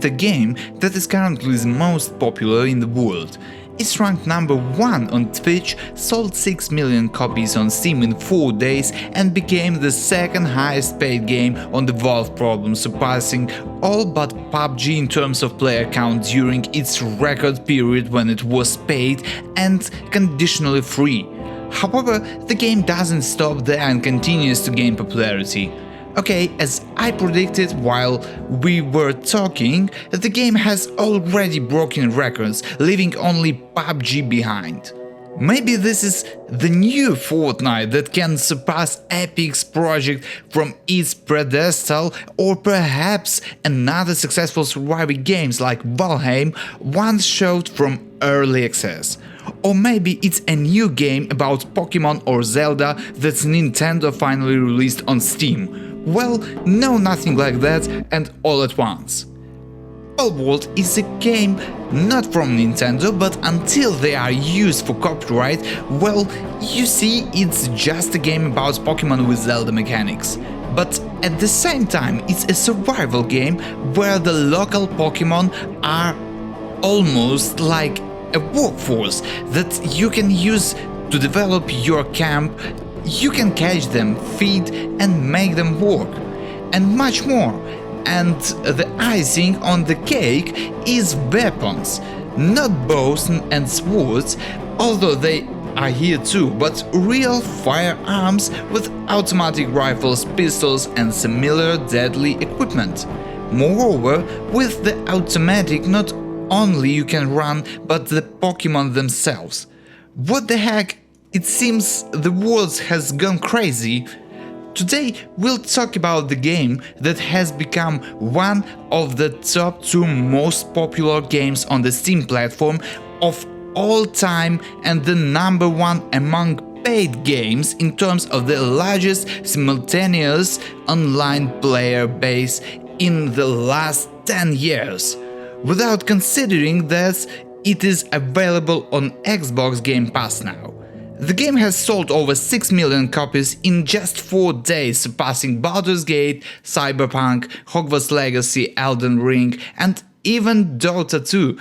the game that is currently the most popular in the world. It's ranked number 1 on Twitch, sold 6 million copies on Steam in 4 days and became the second highest paid game on the Valve problem, surpassing all but PUBG in terms of player count during its record period when it was paid and conditionally free. However, the game doesn't stop there and continues to gain popularity. Okay, as I predicted while we were talking, the game has already broken records, leaving only PUBG behind. Maybe this is the new Fortnite that can surpass Epic's project from its pedestal, or perhaps another successful survival games like Valheim once showed from early access. Or maybe it's a new game about Pokemon or Zelda that Nintendo finally released on Steam. Well, no, nothing like that and all at once. Palworld is a game not from Nintendo, but until they are used for copyright, well, you see, it's just a game about Pokemon with Zelda mechanics. But at the same time, it's a survival game where the local Pokemon are almost like a workforce that you can use to develop your camp. You can catch them, feed and make them work, and much more. And the icing on the cake is weapons, not bows and swords, although they are here too, but real firearms with automatic rifles, pistols and similar deadly equipment. Moreover, with the automatic, not only you can run, but the Pokemon themselves. What the heck? It seems the world has gone crazy. Today we'll talk about the game that has become one of the top 2 most popular games on the Steam platform of all time and the number 1 among paid games in terms of the largest simultaneous online player base in the last 10 years. Without considering that it is available on Xbox Game Pass now. The game has sold over 6 million copies in just 4 days, surpassing Baldur's Gate, Cyberpunk, Hogwarts Legacy, Elden Ring and even Dota 2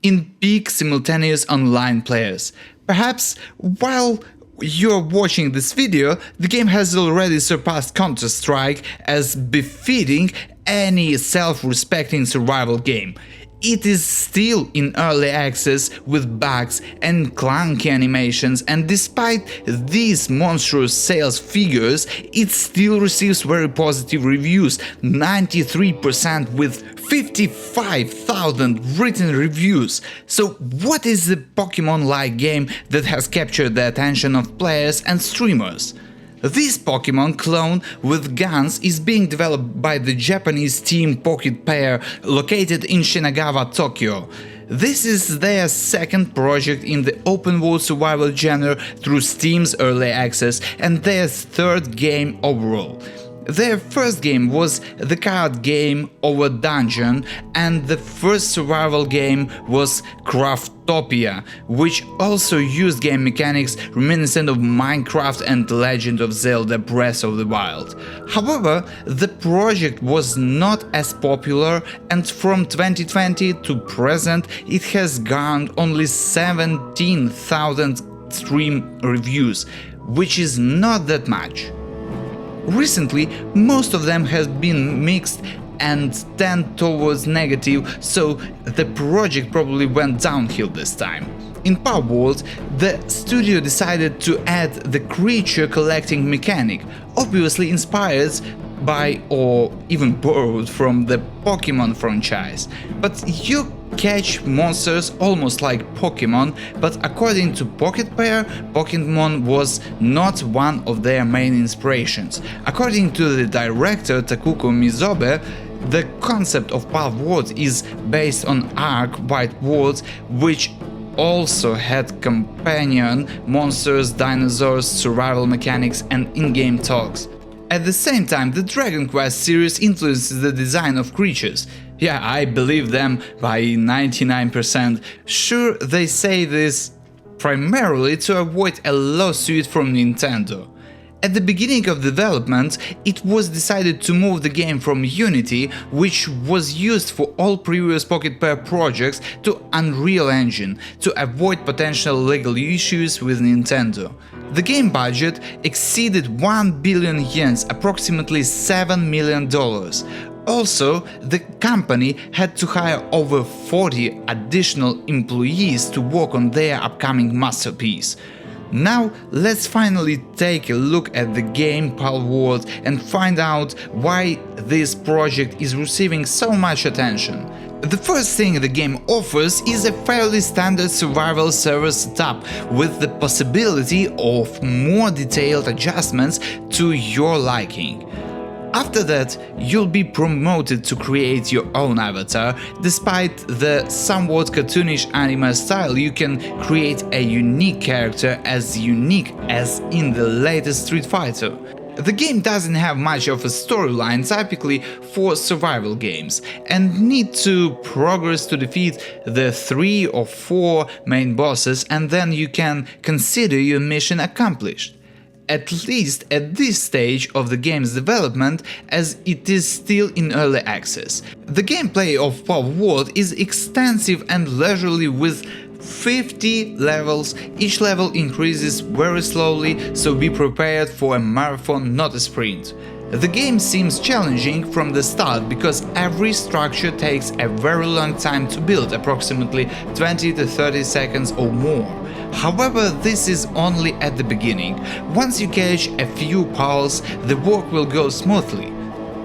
in peak simultaneous online players. Perhaps while you're watching this video, the game has already surpassed Counter-Strike as befitting any self-respecting survival game. It is still in early access with bugs and clunky animations, and despite these monstrous sales figures, it still receives very positive reviews, 93% with 55,000 written reviews. So what is the Pokemon-like game that has captured the attention of players and streamers? This Pokemon clone with guns is being developed by the Japanese team Pocket Pair, located in Shinagawa, Tokyo. This is their second project in the open world survival genre through Steam's early access and their third game overall. Their first game was the card game Over Dungeon, and the first survival game was Craftopia, which also used game mechanics reminiscent of Minecraft and Legend of Zelda Breath of the Wild. However, the project was not as popular, and from 2020 to present it has garnered only 17,000 Steam reviews, which is not that much. Recently, most of them have been mixed and tend towards negative, so the project probably went downhill this time. In Palworld, the studio decided to add the creature collecting mechanic, obviously inspired by or even borrowed from the Pokemon franchise. But you catch monsters almost like Pokemon, but according to Pocket Pair, Pokemon was not one of their main inspirations. According to the director Takuko Mizobe, the concept of Palworld is based on Ark White World, which also had companion monsters, dinosaurs, survival mechanics and in-game talks. At the same time, the Dragon Quest series influences the design of creatures. Yeah, I believe them by 99%. Sure, they say this primarily to avoid a lawsuit from Nintendo. At the beginning of development, it was decided to move the game from Unity, which was used for all previous Pocket Pair projects, to Unreal Engine, to avoid potential legal issues with Nintendo. The game budget exceeded 1 billion yens, approximately $7 million. Also, the company had to hire over 40 additional employees to work on their upcoming masterpiece. Now let's finally take a look at the game Palworld and find out why this project is receiving so much attention. The first thing the game offers is a fairly standard survival server setup with the possibility of more detailed adjustments to your liking. After that, you'll be promoted to create your own avatar. Despite the somewhat cartoonish anime style, you can create a unique character, as unique as in the latest Street Fighter. The game doesn't have much of a storyline typically for survival games, and need to progress to defeat the 3 or 4 main bosses, and then you can consider your mission accomplished. At least at this stage of the game's development, as it is still in early access. The gameplay of Palworld is extensive and leisurely with 50 levels. Each level increases very slowly, so be prepared for a marathon, not a sprint. The game seems challenging from the start because every structure takes a very long time to build, approximately 20 to 30 seconds or more. However, this is only at the beginning. Once you catch a few pals, the work will go smoothly.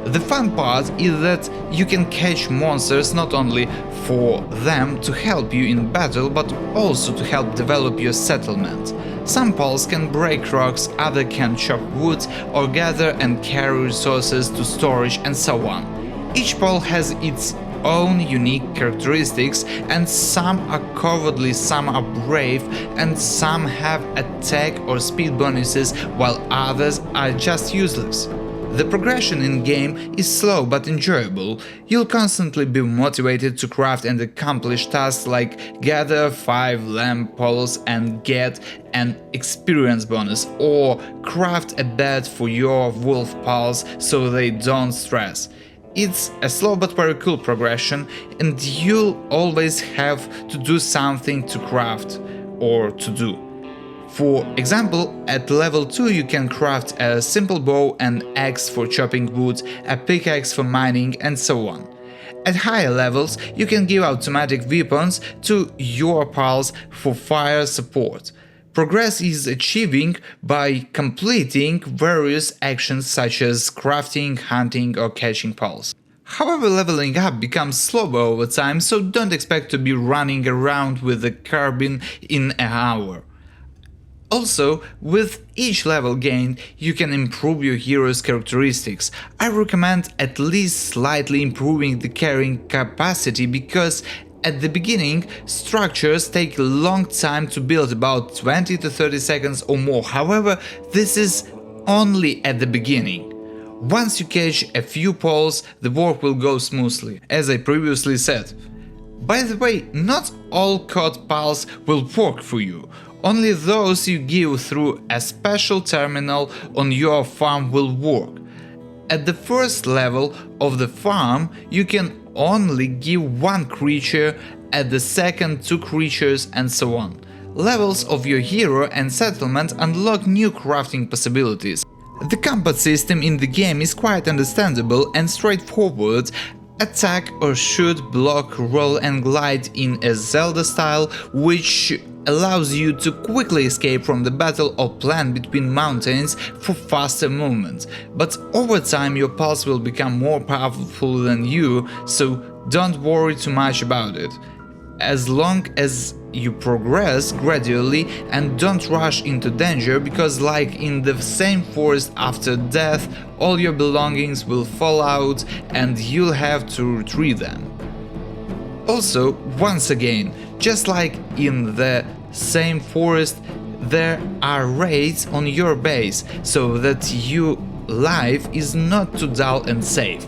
The fun part is that you can catch monsters not only for them to help you in battle, but also to help develop your settlement. Some pals can break rocks, others can chop wood or gather and carry resources to storage, and so on. Each pal has its own unique characteristics, and some are cowardly, some are brave, and some have attack or speed bonuses, while others are just useless. The progression in game is slow but enjoyable. You'll constantly be motivated to craft and accomplish tasks like gather 5 lamp poles and get an experience bonus, or craft a bed for your wolf pals so they don't stress. It's a slow but very cool progression, and you'll always have to do something to craft or to do. For example, at level 2 you can craft a simple bow, an axe for chopping wood, a pickaxe for mining, and so on. At higher levels you can give automatic weapons to your pals for fire support. Progress is achieving by completing various actions such as crafting, hunting, or catching pals. However, leveling up becomes slower over time, so don't expect to be running around with the carbine in an hour. Also, with each level gained, you can improve your hero's characteristics. I recommend at least slightly improving the carrying capacity, because at the beginning, structures take a long time to build, about 20 to 30 seconds or more. However, this is only at the beginning. Once you catch a few poles, the work will go smoothly, as I previously said. By the way, not all caught pals will work for you. Only those you give through a special terminal on your farm will work. At the first level of the farm, you can only give 1 creature, at the second 2 creatures, and so on. Levels of your hero and settlement unlock new crafting possibilities. The combat system in the game is quite understandable and straightforward. Attack or shoot, block, roll and glide in a Zelda style, which allows you to quickly escape from the battle or plan between mountains for faster movement. But over time your pals will become more powerful than you, so don't worry too much about it. As long as you progress gradually and don't rush into danger, because like in the same forest after death, all your belongings will fall out and you'll have to retrieve them. Also, once again, just like in the same forest, there are raids on your base, so that your life is not too dull and safe.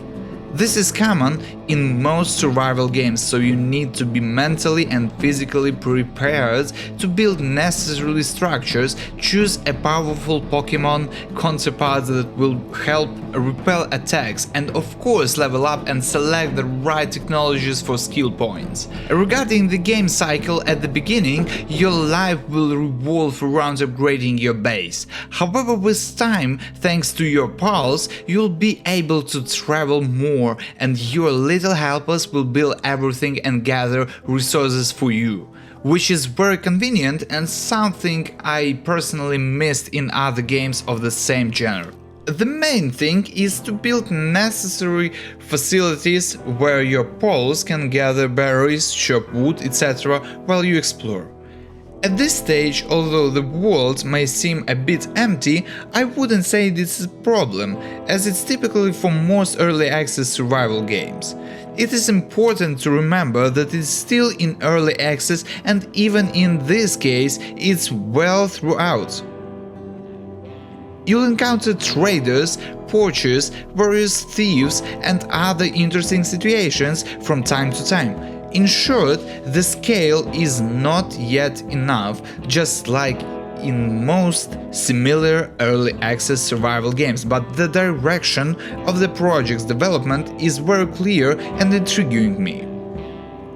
This is common in most survival games, so you need to be mentally and physically prepared to build necessary structures, choose a powerful Pokemon counterpart that will help repel attacks, and of course level up and select the right technologies for skill points. Regarding the game cycle, at the beginning your life will revolve around upgrading your base. However, with time, thanks to your pals, you'll be able to travel more, and your little helpers will build everything and gather resources for you, which is very convenient and something I personally missed in other games of the same genre. The main thing is to build necessary facilities where your pals can gather berries, chop wood, etc. while you explore. At this stage, although the world may seem a bit empty, I wouldn't say this is a problem, as it's typically for most early access survival games. It is important to remember that it's still in early access, and even in this case, it's well throughout. You'll encounter traders, poachers, various thieves, and other interesting situations from time to time. In short, the scale is not yet enough, just like in most similar early access survival games, but the direction of the project's development is very clear and intriguing me.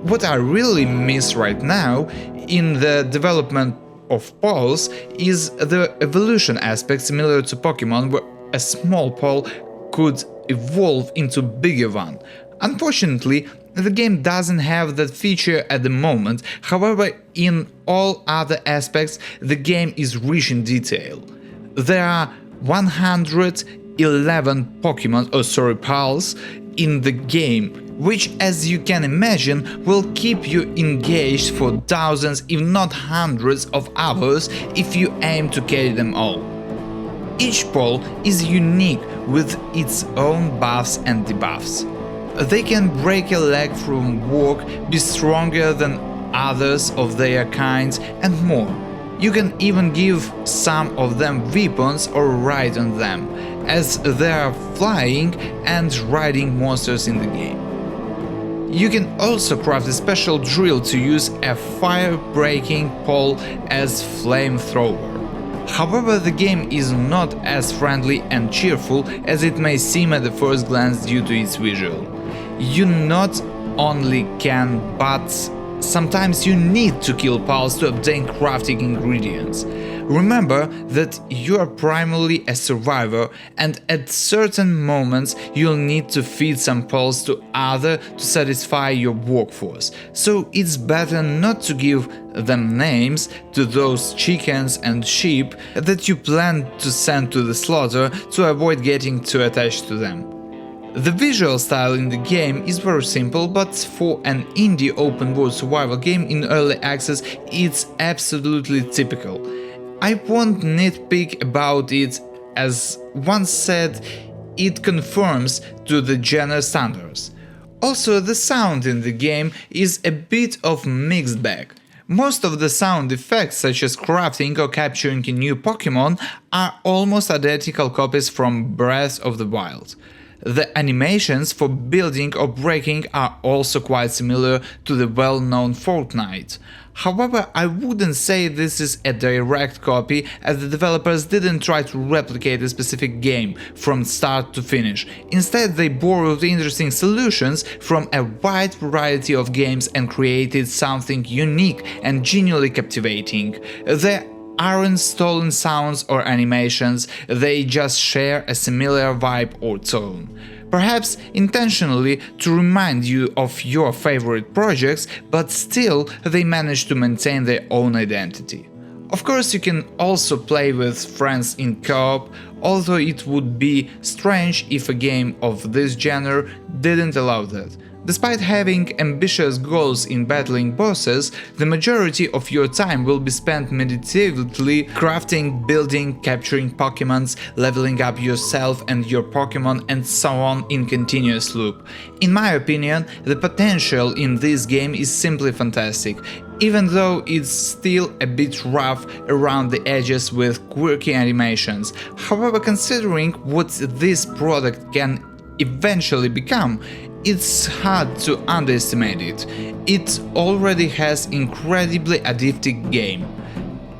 What I really miss right now in the development of pals is the evolution aspect, similar to Pokemon, where a small pal could evolve into a bigger one. Unfortunately, the game doesn't have that feature at the moment. However, in all other aspects, the game is rich in detail. There are 111 pals in the game, which, as you can imagine, will keep you engaged for thousands if not hundreds of hours if you aim to carry them all. Each pal is unique with its own buffs and debuffs. They can break a leg from work, be stronger than others of their kinds, and more. You can even give some of them weapons or ride on them, as they are flying and riding monsters in the game. You can also craft a special drill to use a fire-breaking pole as flamethrower. However, the game is not as friendly and cheerful as it may seem at the first glance due to its visual. You not only can, but sometimes you need to kill pals to obtain crafting ingredients. Remember that you are primarily a survivor, and at certain moments you'll need to feed some pals to others to satisfy your workforce, so it's better not to give them names to those chickens and sheep that you plan to send to the slaughter to avoid getting too attached to them. The visual style in the game is very simple, but for an indie open-world survival game in early access it's absolutely typical. I won't nitpick about it, as once said, it conforms to the genre standards. Also, the sound in the game is a bit of mixed bag. Most of the sound effects, such as crafting or capturing a new Pokemon, are almost identical copies from Breath of the Wild. The animations for building or breaking are also quite similar to the well-known Fortnite. However, I wouldn't say this is a direct copy, as the developers didn't try to replicate a specific game from start to finish. Instead, they borrowed interesting solutions from a wide variety of games and created something unique and genuinely captivating. There aren't stolen sounds or animations, they just share a similar vibe or tone. Perhaps intentionally to remind you of your favorite projects, but still they manage to maintain their own identity. Of course, you can also play with friends in co-op, although it would be strange if a game of this genre didn't allow that. Despite having ambitious goals in battling bosses, the majority of your time will be spent meditatively crafting, building, capturing Pokemons, leveling up yourself and your Pokemon, and so on in continuous loop. In my opinion, the potential in this game is simply fantastic, even though it's still a bit rough around the edges with quirky animations. However, considering what this product can eventually become, It's hard to underestimate it. It already has incredibly addictive game.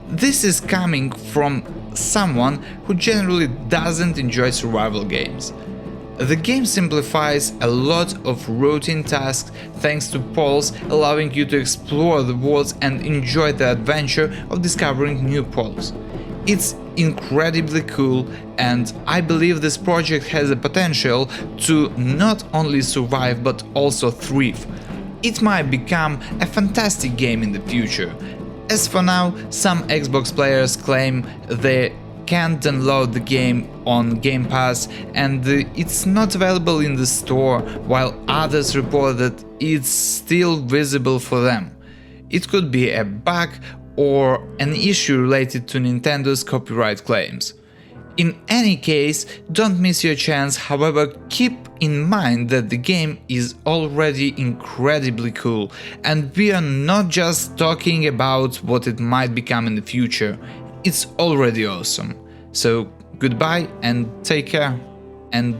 This is coming from someone who generally doesn't enjoy survival games. The game simplifies a lot of routine tasks thanks to polls, allowing you to explore the world and enjoy the adventure of discovering new polls. It's incredibly cool, and I believe this project has the potential to not only survive but also thrive. It might become a fantastic game in the future. As for now, some Xbox players claim they can't download the game on Game Pass and it's not available in the store, while others report that it's still visible for them. It could be a bug or an issue related to Nintendo's copyright claims. In any case, don't miss your chance, however, keep in mind that the game is already incredibly cool, and we are not just talking about what it might become in the future. It's already awesome. So goodbye and take care, and